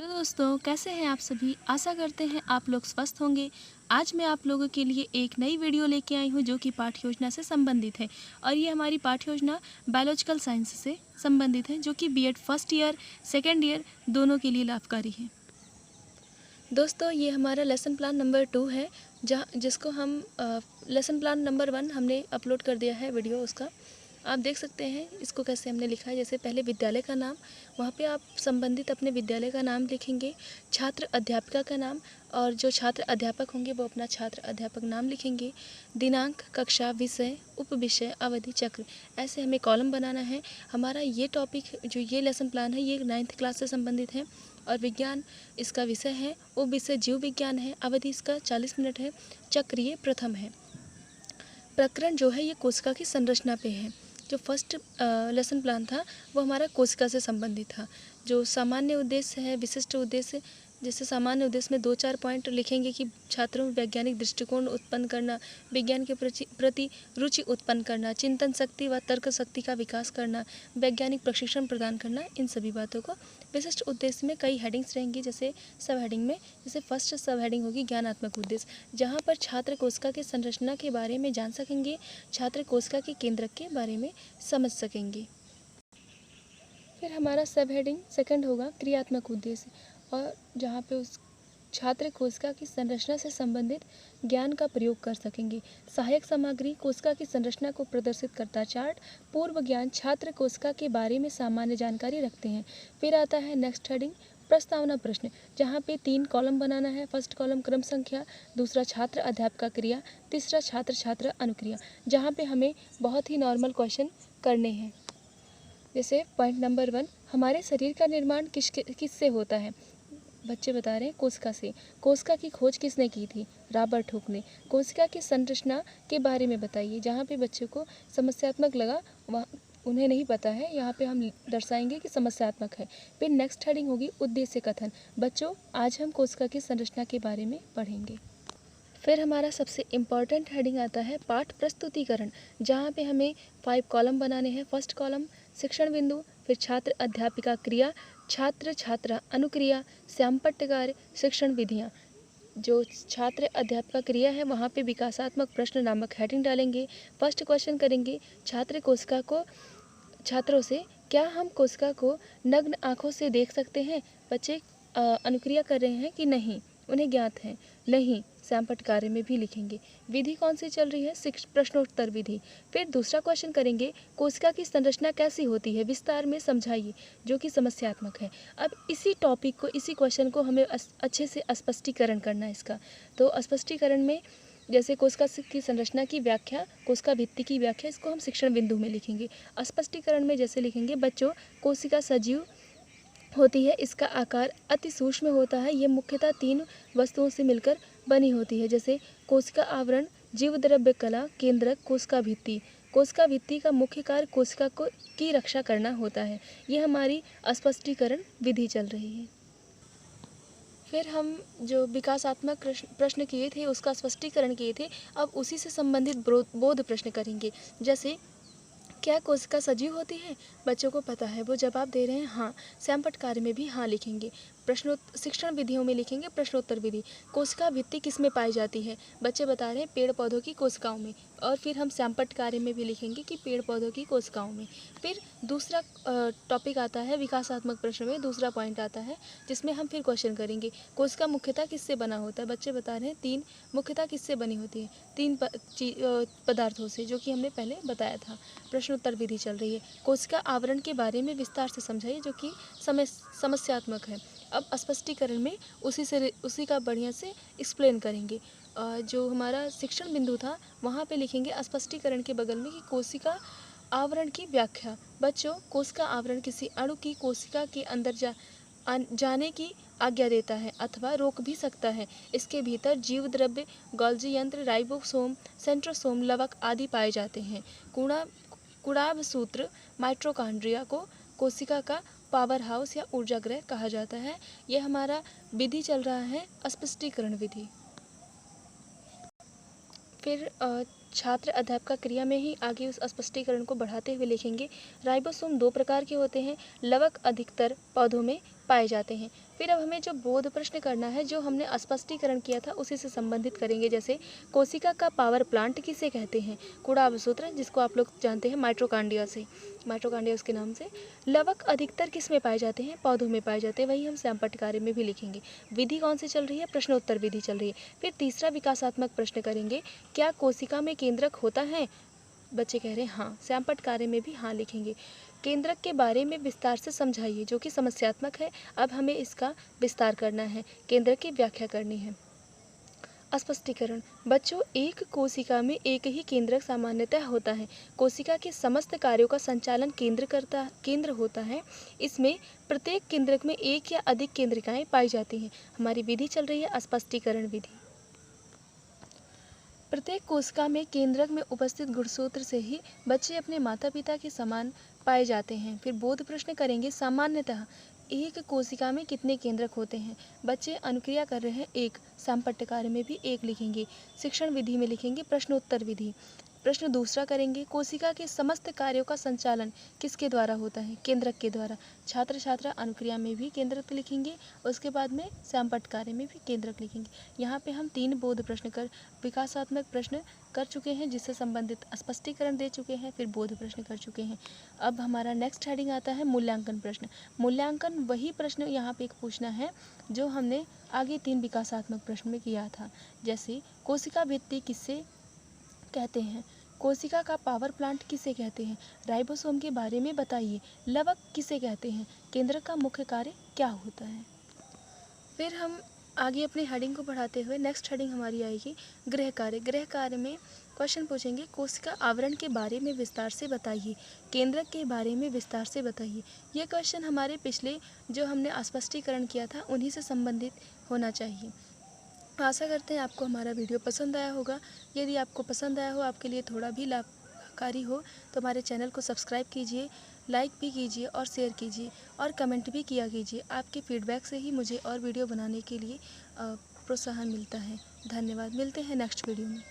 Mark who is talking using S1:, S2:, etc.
S1: Hello दोस्तों, कैसे हैं आप सभी। आशा करते हैं आप लोग स्वस्थ होंगे। आज मैं आप लोगों के लिए एक नई वीडियो लेके आई हूँ जो कि पाठ्य योजना से संबंधित है। और ये हमारी पाठ्य योजना बायोलॉजिकल साइंस से संबंधित है, जो कि B Ed first year second year दोनों के लिए लाभकारी है। दोस्तों, ये हमारा लेसन प्लान नंबर 2 है, जिसको हम लेसन प्लान नंबर 1 हमने अपलोड कर दिया है वीडियो उसका। आप देख सकते हैं इसको कैसे हमने लिखा है। जैसे पहले विद्यालय का नाम, वहाँ पे आप संबंधित अपने विद्यालय का नाम लिखेंगे, छात्र अध्यापिका का नाम, और जो छात्र अध्यापक होंगे वो अपना छात्र अध्यापक नाम लिखेंगे, दिनांक, कक्षा, विषय, उपविषय, अवधि, चक्र, ऐसे हमें कॉलम बनाना है। हमारा ये टॉपिक, जो ये लेसन प्लान है, ये 9th क्लास से संबंधित है। और विज्ञान इसका विषय है, उप विषय जीव विज्ञान है, अवधि इसका 40 मिनट है, चक्र ये प्रथम है। प्रकरण जो है ये कोशिका की संरचना पे है। जो फर्स्ट लेसन प्लान था वो हमारा कोशिका से संबंधित था। जो सामान्य उद्देश्य है, विशिष्ट उद्देश्य, जैसे सामान्य उद्देश्य में 2-4 पॉइंट लिखेंगे कि छात्रों में वैज्ञानिक दृष्टिकोण उत्पन्न करना, विज्ञान के प्रति रुचि उत्पन्न करना, चिंतन शक्ति व तर्क शक्ति का विकास करना, वैज्ञानिक प्रशिक्षण प्रदान करना, इन सभी बातों को। विशिष्ट उद्देश्य में कई हेडिंग्स रहेंगी, जैसे सब हेडिंग में, जैसे फर्स्ट सब हेडिंग होगी ज्ञानात्मक उद्देश्य, जहाँ पर छात्र कोशिका की संरचना के बारे में जान सकेंगे, छात्र कोशिका के केंद्रक के बारे में समझ सकेंगे। फिर हमारा सब हेडिंग सेकंड होगा क्रियात्मक उद्देश्य, और जहाँ पे उस छात्र कोशिका की संरचना से संबंधित ज्ञान का प्रयोग कर सकेंगे। सहायक सामग्री कोशिका की संरचना को प्रदर्शित करता चार्ट, पूर्व ज्ञान, छात्र कोशिका के बारे में सामान्य जानकारी रखते हैं। फिर आता है नेक्स्ट हेडिंग प्रस्तावना प्रश्न, जहाँ पे 3 कॉलम बनाना है। फर्स्ट कॉलम क्रम संख्या, दूसरा छात्र अध्यापक क्रिया, तीसरा छात्र छात्र अनुक्रिया, जहाँ पे हमें बहुत ही नॉर्मल क्वेश्चन करने हैं। जैसे पॉइंट नंबर 1, हमारे शरीर का निर्माण किससे होता है। बच्चे बता रहे हैं कोशिका से। कोशिका की खोज किसने की थी, रॉबर्ट हुक ने। कोशिका की संरचना के बारे में बताइए। जहाँ पे बच्चों को समस्यात्मक लगा वहाँ उन्हें नहीं पता है, यहाँ पे हम दर्शाएंगे कि समस्यात्मक है। फिर नेक्स्ट हेडिंग होगी उद्देश्य कथन। बच्चों, आज हम कोशिका की संरचना के बारे में पढ़ेंगे। फिर हमारा सबसे इम्पॉर्टेंट हेडिंग आता है पाठ प्रस्तुतिकरण, जहाँ पे हमें 5 कॉलम बनाने हैं। फर्स्ट कॉलम शिक्षण बिंदु, फिर छात्र अध्यापिका क्रिया, छात्र छात्रा अनुक्रिया, श्यामपट्ट कार्य, शिक्षण विधियाँ। जो छात्र अध्यापिका क्रिया है वहाँ पे विकासात्मक प्रश्न नामक हेडिंग डालेंगे। फर्स्ट क्वेश्चन करेंगे, छात्र कोशिका को छात्रों से, क्या हम कोशिका को नग्न आँखों से देख सकते हैं। बच्चे अनुक्रिया कर रहे हैं कि नहीं, उन्हें ज्ञात है नहीं, श्यामपट्ट कार्य में भी लिखेंगे। विधि कौन सी चल रही है, प्रश्नोत्तर विधि। फिर दूसरा क्वेश्चन करेंगे, कोशिका की संरचना कैसी होती है, विस्तार में समझाइए, जो कि समस्यात्मक है। अब इसी टॉपिक को, इसी क्वेश्चन को हमें अच्छे से स्पष्टीकरण करना है इसका। तो स्पष्टीकरण में जैसे कोशिका की संरचना की व्याख्या, कोशिका भित्ति की व्याख्या, इसको हम शिक्षण बिंदु में लिखेंगे। स्पष्टीकरण में जैसे लिखेंगे, बच्चों, कोशिका सजीव होती है, इसका आकार अति सूक्ष्म होता है, ये मुख्यतः 3 वस्तुओं से मिलकर बनी होती है, जैसे कोशिका आवरण, जीव द्रव्य कला, केंद्रक, कोशिका भित्ति। कोशिका भित्ति का मुख्य कार्य कोशिका को की रक्षा करना होता है। ये हमारी स्पष्टीकरण विधि चल रही है। फिर हम जो विकासात्मक प्रश्न किए थे उसका स्पष्टीकरण किए थे, अब उसी से संबंधित बोध प्रश्न करेंगे। जैसे, क्या कोशिका सजीव होती है। बच्चों को पता है, वो जवाब दे रहे हैं हाँ। श्यामपट्ट कार्य में भी हाँ लिखेंगे। शिक्षण विधियों में लिखेंगे प्रश्नोत्तर विधि। कोशिका भित्ति किस में पाई जाती है। बच्चे बता रहे हैं पेड़ पौधों की कोशिकाओं में। और फिर हम श्यामपट्ट कार्य में भी लिखेंगे कि पेड़ पौधों की कोशिकाओं में। फिर दूसरा टॉपिक आता है विकासात्मक प्रश्न में, दूसरा पॉइंट आता है जिसमें हम फिर क्वेश्चन करेंगे, कोशिका मुख्यतः किससे बना होता है। बच्चे बता रहे हैं 3 मुख्यतः किससे बनी होती है, 3 पदार्थों से, जो कि हमने पहले बताया था। प्रश्नोत्तर विधि चल रही है। कोशिका आवरण के बारे में विस्तार से समझाइए, जो कि समस्यात्मक है। अब स्पष्टीकरण में उसी का बढ़िया से एक्सप्लेन करेंगे। जो हमारा शिक्षण बिंदु था वहाँ पे लिखेंगे स्पष्टीकरण के बगल में कि कोशिका आवरण की व्याख्या। बच्चों, कोशिका आवरण किसी अणु की कोशिका के अंदर जाने की आज्ञा देता है अथवा रोक भी सकता है। इसके भीतर जीव द्रव्य, गोल्जी यंत्र, राइबोसोम, सेंट्रोसोम, लवक आदि पाए जाते हैं। कुड़ाभ सूत्र माइटोकॉन्ड्रिया को कोशिका का पावर हाउस या ऊर्जा गृह कहा जाता है। यह हमारा विधि चल रहा है स्पष्टीकरण विधि। फिर छात्र अध्यापक क्रिया में ही आगे उस स्पष्टीकरण को बढ़ाते हुए लिखेंगे। राइबोसोम 2 प्रकार के होते हैं, लवक अधिकतर पौधों में पाए जाते हैं। फिर अब हमें जो बोध प्रश्न करना है, जो हमने स्पष्टीकरण किया था उसी से संबंधित करेंगे। जैसे कोशिका का पावर प्लांट किसे कहते हैं? कुड़ाभ सूत्र, जिसको आप लोग जानते हैं माइटोकॉन्ड्रिया से, माइटोकॉन्ड्रिया उसके नाम से। लवक अधिकतर किस में पाए जाते हैं? पौधों में पाए जाते हैं। वही हम श्यामपट्ट कार्य में भी लिखेंगे। विधि कौन सी चल रही है? प्रश्नोत्तर विधि चल रही है। फिर तीसरा विकासात्मक प्रश्न करेंगे, क्या कोशिका में केंद्रक होता है? बच्चे कह रहे हैं हाँ, श्यामपट्ट कार्य में भी हाँ लिखेंगे। केंद्रक के बारे में विस्तार से समझाइए, जो कि समस्यात्मक है। अब हमें इसका विस्तार करना है, केंद्रक की व्याख्या करनी है। स्पष्टीकरण, बच्चों एक कोशिका में एक ही केंद्रक सामान्यतः होता है। कोशिका के समस्त कार्यों का संचालन केंद्र होता है। इसमें प्रत्येक केंद्रक में एक या अधिक केंद्रिकाएं पाई जाती हैं। हमारी विधि चल रही है स्पष्टीकरण विधि। प्रत्येक कोशिका में केंद्रक में उपस्थित गुणसूत्र से ही बच्चे अपने माता पिता के समान पाए जाते हैं। फिर बोध प्रश्न करेंगे, सामान्यतः एक कोशिका में कितने केंद्रक होते हैं? बच्चे अनुक्रिया कर रहे हैं 1, श्यामपट्ट कार्य में भी 1 लिखेंगे। शिक्षण विधि में लिखेंगे प्रश्नोत्तर विधि। प्रश्न दूसरा करेंगे, कोशिका के समस्त कार्यों का संचालन किसके द्वारा होता है? केंद्रक के द्वारा। छात्र छात्रा अनुक्रिया में भी केंद्रक लिखेंगे, उसके बाद में श्यामपट्ट कार्य में भी केंद्रक लिखेंगे। यहाँ पे हम 3 बोध प्रश्न विकासात्मक प्रश्न कर चुके हैं, जिससे संबंधित स्पष्टीकरण दे चुके हैं, फिर बोध प्रश्न कर चुके हैं। अब हमारा नेक्स्ट हेडिंग आता है मूल्यांकन प्रश्न। मूल्यांकन वही प्रश्न यहाँ पे एक पूछना है जो हमने आगे 3 विकासात्मक प्रश्न में किया था। जैसे कोशिका भित्ति किससे कहते हैं? कोशिका का पावर प्लांट किसे कहते हैं? राइबोसोम के बारे में बताइए। लवक किसे कहते हैं? केंद्रक का मुख्य कार्य क्या होता है? फिर हम आगे अपनी हेडिंग को बढ़ाते हुए नेक्स्ट हेडिंग हमारी आएगी गृह कार्य। गृह कार्य में क्वेश्चन पूछेंगे, कोशिका आवरण के बारे में विस्तार से बताइए, केंद्रक के बारे में विस्तार से बताइए। ये क्वेश्चन हमारे पिछले जो हमने स्पष्टीकरण किया था उन्हीं से संबंधित होना चाहिए। आशा करते हैं आपको हमारा वीडियो पसंद आया होगा। यदि आपको पसंद आया हो, आपके लिए थोड़ा भी लाभकारी हो, तो हमारे चैनल को सब्सक्राइब कीजिए, लाइक भी कीजिए और शेयर कीजिए और कमेंट भी किया कीजिए। आपके फीडबैक से ही मुझे और वीडियो बनाने के लिए प्रोत्साहन मिलता है। धन्यवाद। मिलते हैं नेक्स्ट वीडियो में।